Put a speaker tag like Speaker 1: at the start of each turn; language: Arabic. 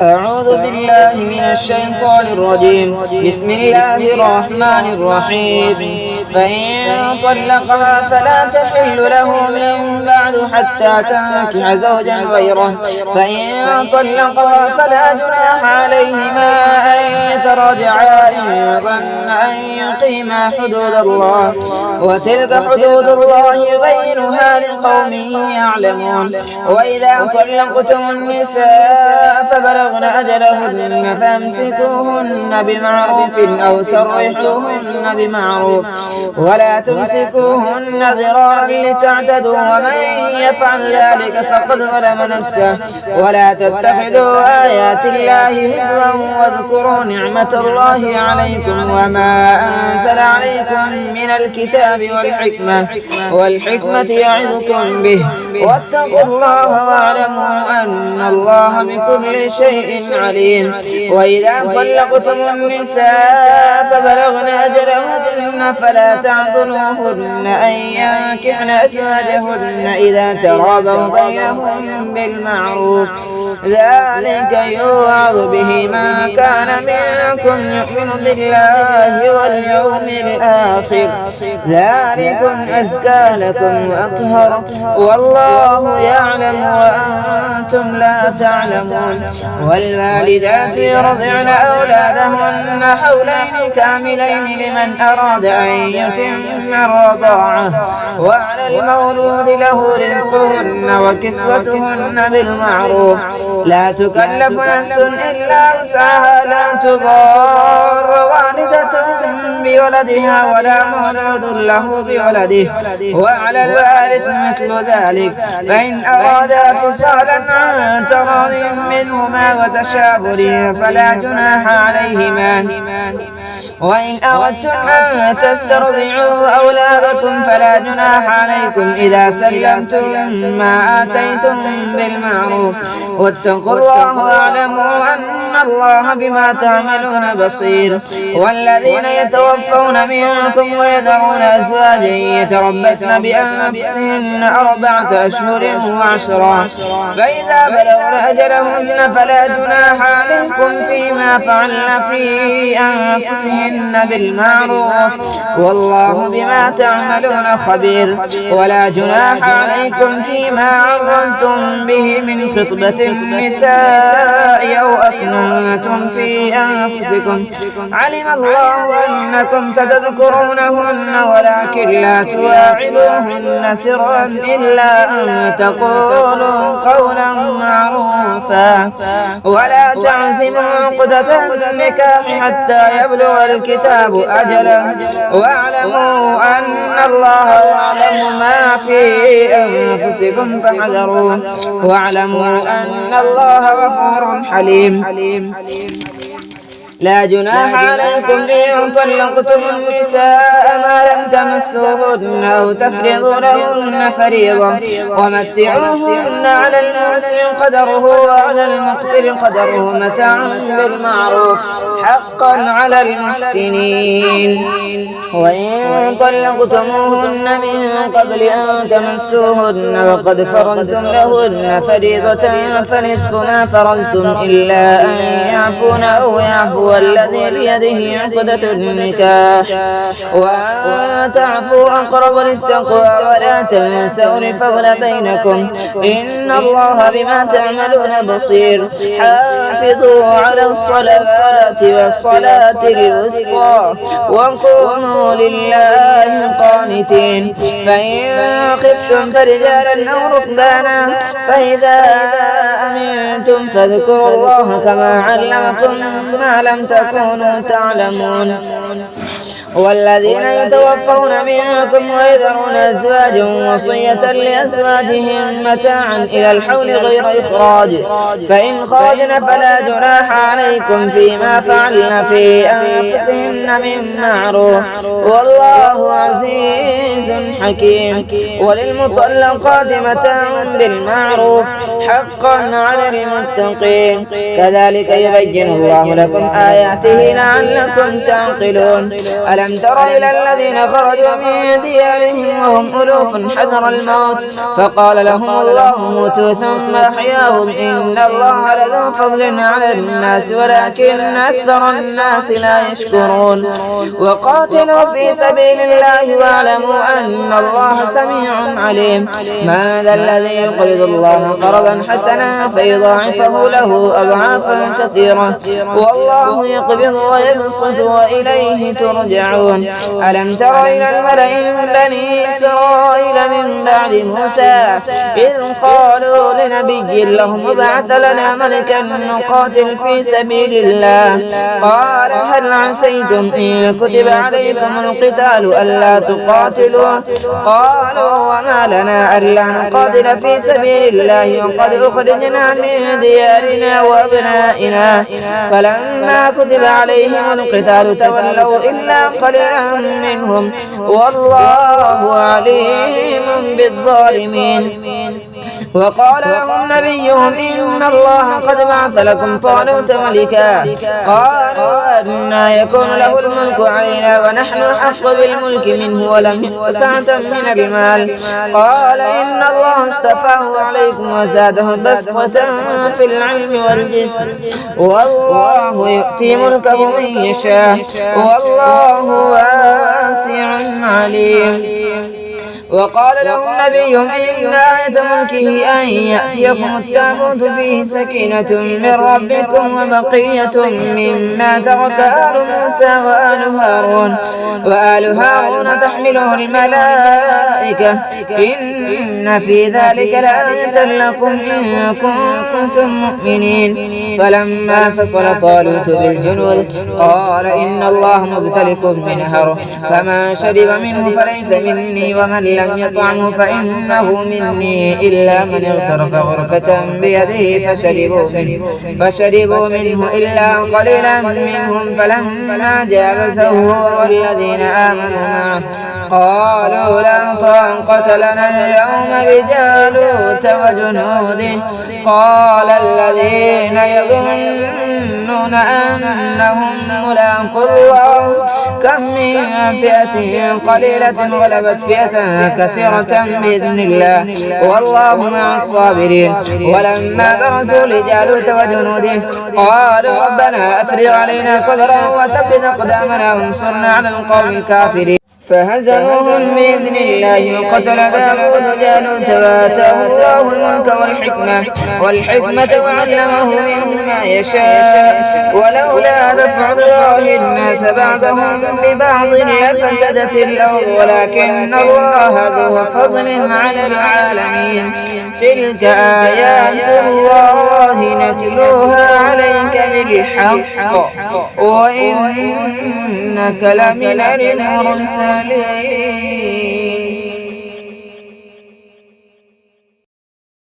Speaker 1: أعوذ بالله من الشيطان الرجيم. بسم الله الرحمن الرحيم. فإن طلقها فلا تحل له من بعد حتى تنكح زوجا غيره. فإن طلقها فلا جناح عليهما أن يتراجعا إن ظن أن يقيما حدود الله، وتلك حدود الله يبينها لقوم يعلمون. وإذا طلقتم النساء فبلغن أجلهن فامسكوهن بمعروف أو سرحوهن بمعروف، ولا تمسكوهن ضرارا لتعتدوا، ومن يفعل ذلك فقد ظلم نفسه. ولا تتخذوا آيات الله هزوا واذكروا نعمة الله عليكم وما أنزل عليكم من الكتاب والحكمة يعظكم به، واتقوا الله واعلموا أن الله بكل شيء عليم. وإذا طلقتم النساء فبلغن أجلهن فلا تعضلوهن أن ينكحن أزواجهن إذا تراضوا بينهم بالمعروف، ذلك يوعظ به من كان منكم يؤمن بالله واليوم الآخر، ذلكم أزكى لكم وأطهر، والله يعلم وأنتم لا تعلمون. والوالدات يرضعن أولادهن حولين كاملين لمن أراد أن يتم الرضاعة، وعلى المولود له رزقهن وكسوتهن بالمعروف، لا تكلف نفس إلا وسعها، لا تضار والدة بولدها ولا مولود له بولده، وعلى الوارث مثل ذلك، فإن أرادا فصالا عن تراض منهما وتشاور فلا جناح عليهما. وإن أردتم أن تسترضعوا أولادكم فلا جناح عليكم إذا سلمتم ما آتيتم بالمعروف، واتقوا الله واعلموا أن الله بما تعملون بصير. والذين يتوفون منكم ويذرون أزواجا يتربصن بأنفسهن 4 أشهر و10، فإذا بلغن أجلهن فلا جناح عليكم فيما فعلن في أنفسهن بالمعروف، والله بما تعملون خبير. ولا جناح عليكم فيما عرضتم به من خطبة النساء أو أكننتم في أنفسكم، علم الله أنكم ستذكرونهن ولكن لا تواعدوهن سرا إلا أن تقولوا قولا معروفا، ولا تعزموا عقدة النكاح حتى يبلغ الكتاب أجله، واعلموا أن الله يعلم ما في أنفسكم فاحذروه، واعلموا أن الله غفور حليم. لا جناح عليكم إن طلقتم النساء ما لم تمسوهن أو تفرضوا لهن فريضة، ومتعوهن على الموسع قدره وعلى المقتر قدره متاعا بالمعروف حقا على المحسنين. وإن طلقتموهن من قبل أن تمسوهن وقد فرضتم لهن فريضة فنصف ما فرضتم إلا أن يعفون أو يعفو الذي بيده عقدة النكاح، وأن تعفوا أقرب للتقوى، ولا تنسوا الفضل بينكم، إن الله بما تعملون بصير. حافظوا على الصلوات والصلاة الوسطى وقوموا لله قانتين. فإن خفتم فرجالا أو ركبانا فإذا أمنتم فاذكروا الله كما علمكم ما لم تكونوا تعلمون. والذين يتوفون منكم ويذرون أزواجا وصية لأزواجهم متاعا إلى الحول غير إخراج، فإن خرجن فلا جناح عليكم فيما فعلن في أنفسهن من معروف، والله عزيز حكيم. وللمطلقات متاع بالمعروف حقا على المتقين، كذلك يبين الله لكم آياته لعلكم تعقلون. ألم تر إلى الذين خرجوا من ديارهم وهم ألوف حذر الموت فقال لهم الله موتوا ثم أحياهم إن الله لذو فضل على الناس ولكن أكثر الناس لا يشكرون وقاتلوا في سبيل الله واعلموا أن الله سميع عليم ما ذا الذي يقرض الله قرضا حسنا فيضاعفه له أضعافا كثيرة والله يقبض ويبسط وإليه ترجعون ألم تر إلى الملأ من بني إسرائيل من بعد موسى إذ قالوا لنبي لهم ابعث لنا ملكا نقاتل في سبيل الله قال هل عسيتم إن كتب عليكم القتال ألا تقاتلوا قالوا وما لنا ألا نقاتل في سبيل الله وقد أخرجنا من ديارنا وأبنائنا فلما كتب عليهم القتال تولوا إلا قليلا منهم والله عليم بالظالمين وقال لهم نبيهم إن الله قد بعث لكم طالوت ملكا قالوا أنى يكون له الملك علينا ونحن أحق بالملك منه ولم يؤت سعة من المال قال إن الله اصطفاه عليكم وزاده بسطة في العلم والجسم والله يؤتي ملكه من يشاء والله واسع عليم وقال لهم نبيهم إن آية ملكه أن يأتيكم التابوت فيه سكينة من ربكم وبقية مما ترك آل موسى وآل هارون تحمله الملائكة إن في ذلك لآية لكم إن كنتم مؤمنين فلما فصل طالوت بالجنود قال إن الله مبتليكم بنهر فمن شرب منه فليس مني ومن لم يطعمه فإنه مني إلا من اغترف غرفة بيده فشربوا منه إلا قليلا منهم فلما جاوزه والذين آمنوا معه قالوا لا طاقة لنا اليوم بجالوت وجنوده قال الذين يظنون أنهم ملاقو الله كم من فئة قليلة غلبت فئة كثيرة بإذن الله والله مع الصابرين ولما برزوا لجالوت وجنوده قالوا ربنا أفرغ علينا صبرا وثبت أقدامنا وانصرنا على القوم الكافرين فهزموهم بإذن الله وقتل داود جالوت وآتاه الله الملك والحكمة وعلمه مما يشاء ولولا دفع الله الناس بعضهم ببعض لفسدت الأرض ولكن الله ذو فضل على العالمين تلك آيات الله نتلوها عليك بالحق وإنك لمن المرسلين